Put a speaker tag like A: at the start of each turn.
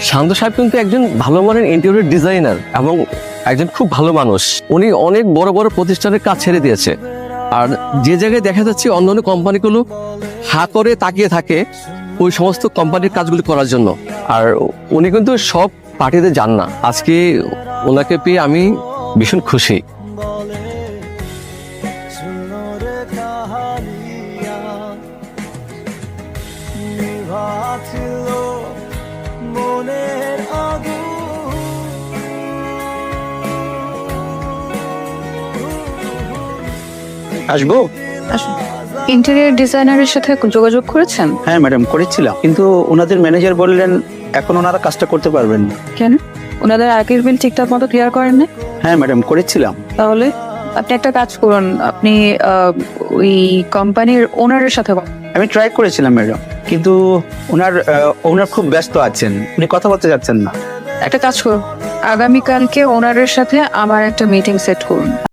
A: শান্ত সাহেব কিন্তু একজন ভালো মানের ইন্টেরিয়র ডিজাইনার এবং একজন খুব ভালো মানুষ। উনি অনেক বড় বড় প্রতিষ্ঠানের কাজ ছেড়ে দিয়েছে। আর যে জায়গায় দেখা যাচ্ছে অন্যান্য কোম্পানিগুলো হা করে তাকিয়ে থাকে ওই সমস্ত কোম্পানির কাজগুলো করার জন্য, আর উনি কিন্তু সব পার্টিতে যান না। আজকে ওনাকে পেয়ে আমি ভীষণ খুশি।
B: আসবো?
C: ইন্টেরিয়র ডিজাইনারের সাথে যোগাযোগ করেছেন?
B: হ্যাঁ ম্যাডাম, করেছিলাম, কিন্তু ওনাদের ম্যানেজার বললেন এখন ওনারা কাজটা করতে পারবেন না।
C: কেন? ওনাদের আগের বিল ঠিকঠাক মতো ক্লিয়ার করেন না?
B: হ্যাঁ ম্যাডাম, করেছিলাম।
C: তাহলে আপনি একটা কাজ করুন, আপনি ওই কোম্পানির ওনারের সাথে
B: আমি ট্রাই করেছিলাম ম্যাডাম, কিন্তু ওনার খুব ব্যস্ত আছেন, উনি কথা বলতে যাচ্ছেন না।
C: একটা কাজ করুন, আগামীকালকে ওনারের সাথে আমার একটা মিটিং সেট করুন।